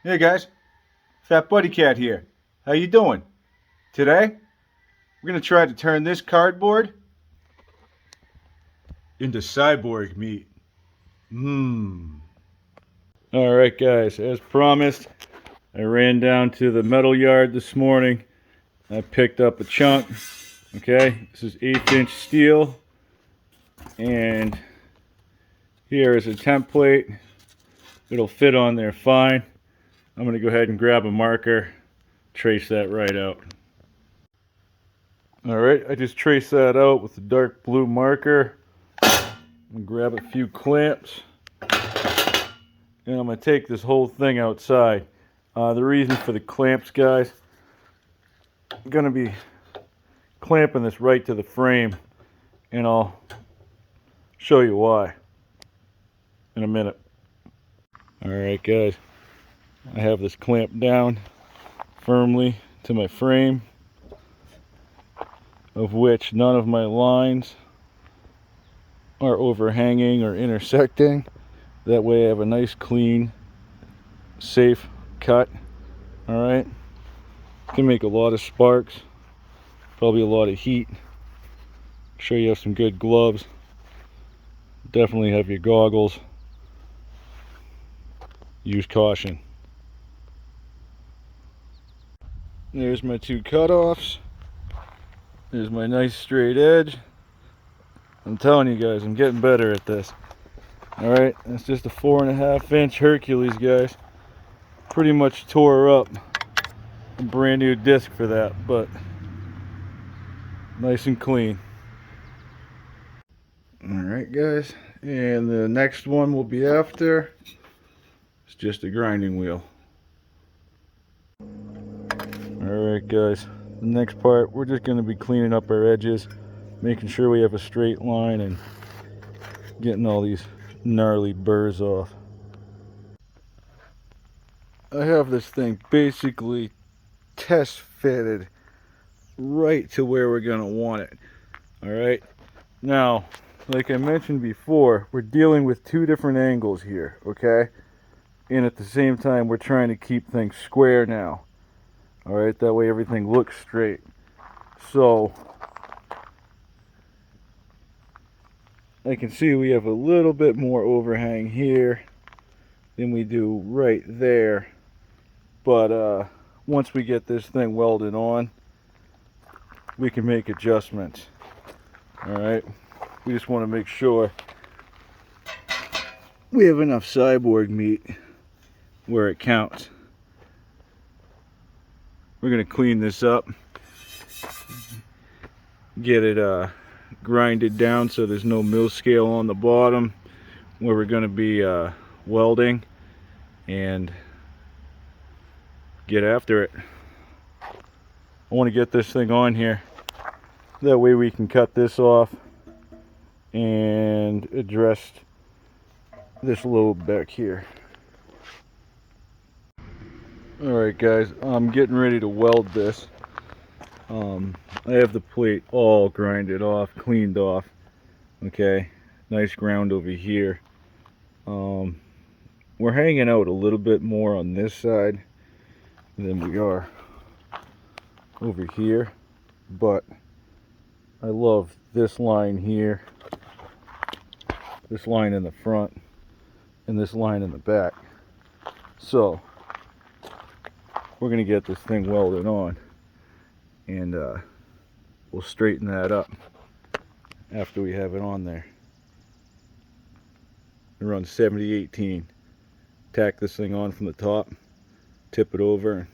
Hey guys, FatBuddyCat here. How you doing? Today, we're gonna try to turn this cardboard into cyborg meat. Mmm. Alright guys, as promised, I ran down to the metal yard this morning. I picked up a chunk. Okay, this is 1/8" steel. And here is a template. It'll fit on there fine. I'm gonna go ahead and grab a marker, trace that right out. Alright, I just traced that out with the dark blue marker. I'm going to grab a few clamps. And I'm going to take this whole thing outside. The reason for the clamps, guys, I'm going to be clamping this right to the frame. And I'll show you why in a minute. Alright guys, I have this clamped down firmly to my frame, of which none of my lines are overhanging or intersecting. That way I have a nice, clean, safe cut. Alright, can make a lot of sparks, probably a lot of heat. Sure you have some good gloves, definitely have your goggles. Use caution. There's my two cutoffs. There's my nice straight edge. I'm telling you guys, I'm getting better at this. Alright, that's just a 4.5" Hercules, guys. Pretty much tore up a brand new disc for that, but nice and clean. Alright guys, and the next one will be after. It's just a grinding wheel. Alright guys, the next part, we're just going to be cleaning up our edges, making sure we have a straight line and getting all these gnarly burrs off. I have this thing basically test fitted right to where we're going to want it. Alright, now like I mentioned before, we're dealing with two different angles here, okay? And at the same time we're trying to keep things square now. Alright, that way everything looks straight. So I can see we have a little bit more overhang here than we do right there. But once we get this thing welded on, we can make adjustments. Alright, we just want to make sure we have enough cyborg meat where it counts. We're going to clean this up, get it grinded down so there's no mill scale on the bottom where we're going to be welding, and get after it. I want to get this thing on here, that way we can cut this off and address this lobe back here. Alright guys, I'm getting ready to weld this. I have the plate all grinded off, cleaned off. Okay, nice ground over here. We're hanging out a little bit more on this side than we are over here, but I love this line here, this line in the front, and this line in the back. So we're going to get this thing welded on, and we'll straighten that up after we have it on there. We run 70/18. Tack this thing on from the top, tip it over, and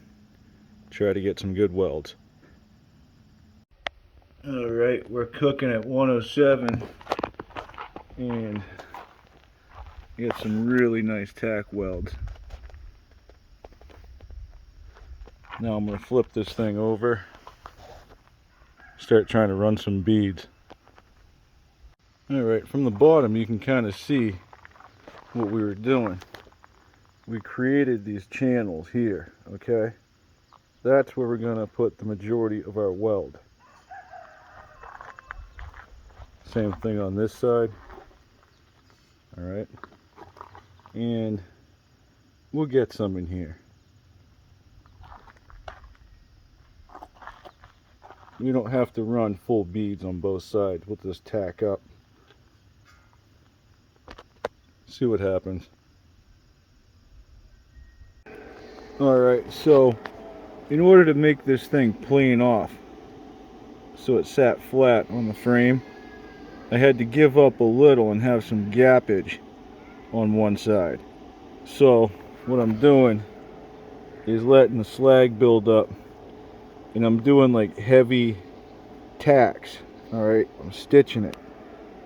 try to get some good welds. Alright, we're cooking at 107 and get some really nice tack welds. Now I'm going to flip this thing over, start trying to run some beads. Alright, from the bottom you can kind of see what we were doing. We created these channels here, okay? That's where we're going to put the majority of our weld. Same thing on this side. Alright, and we'll get some in here. We don't have to run full beads on both sides. We'll just tack up. See what happens. Alright, so in order to make this thing plane off so it sat flat on the frame, I had to give up a little and have some gappage on one side. So what I'm doing is letting the slag build up, and I'm doing like heavy tacks. Alright, I'm stitching it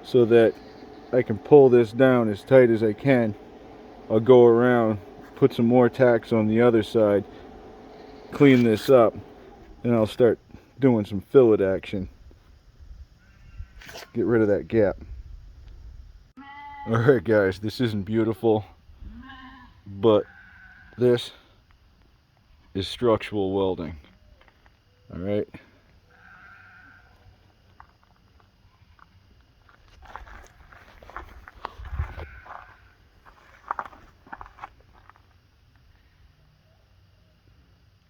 so that I can pull this down as tight as I can. I'll go around, put some more tacks on the other side, clean this up, and I'll start doing some fillet action. Get rid of that gap. Alright guys, this isn't beautiful, but this is structural welding. Alright.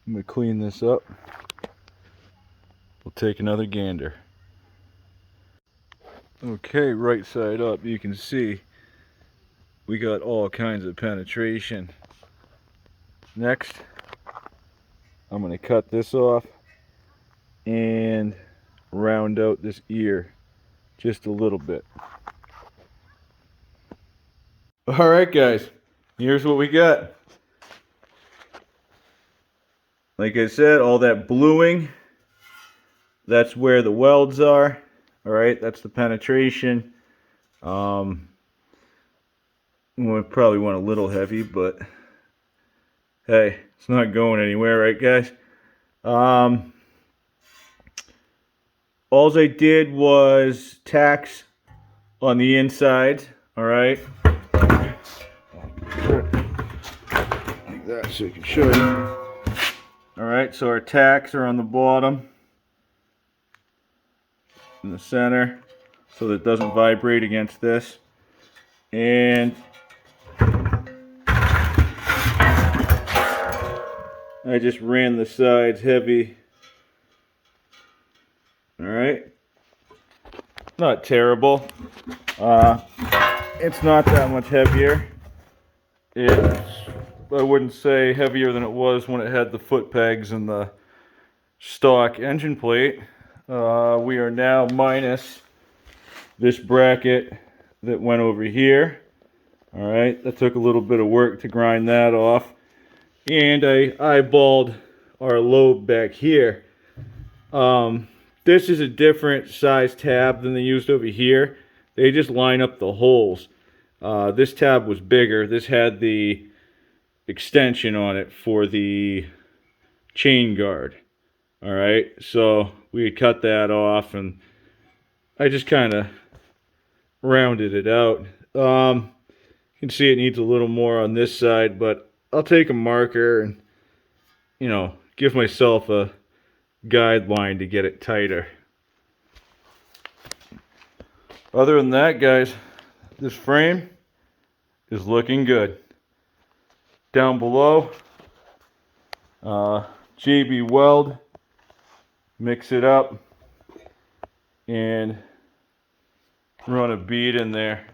I'm going to clean this up. We'll take another gander. Okay, right side up, you can see we got all kinds of penetration. Next, I'm going to cut this off and round out this ear just a little bit. Alright guys, here's what we got. Like I said, all that bluing, that's where the welds are. Alright, that's the penetration. We probably went a little heavy, but hey, it's not going anywhere, right guys? All I did was tacks on the inside, alright? Like that so you can show you. Alright, so our tacks are on the bottom, in the center, so that it doesn't vibrate against this. And I just ran the sides heavy. Alright. Not terrible. It's not that much heavier. It's, I wouldn't say heavier than it was when it had the foot pegs and the stock engine plate. We are now minus this bracket that went over here. Alright, that took a little bit of work to grind that off. And I eyeballed our lobe back here. This is a different size tab than they used over here. They just line up the holes. This tab was bigger. This had the extension on it for the chain guard. Alright, so we cut that off and I just kind of rounded it out. You can see it needs a little more on this side, but I'll take a marker and, you know, give myself a guideline to get it tighter. Other than that, guys, this frame is looking good. Down below, JB Weld, mix it up and run a bead in there.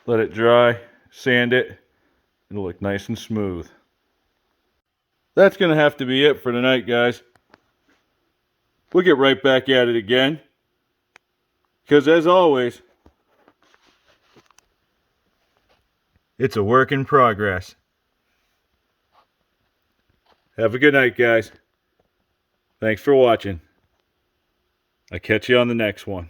Let it dry, sand it, it'll look nice and smooth. That's going to have to be it for tonight, guys. We'll get right back at it again, because as always, it's a work in progress. Have a good night, guys. Thanks for watching. I'll catch you on the next one.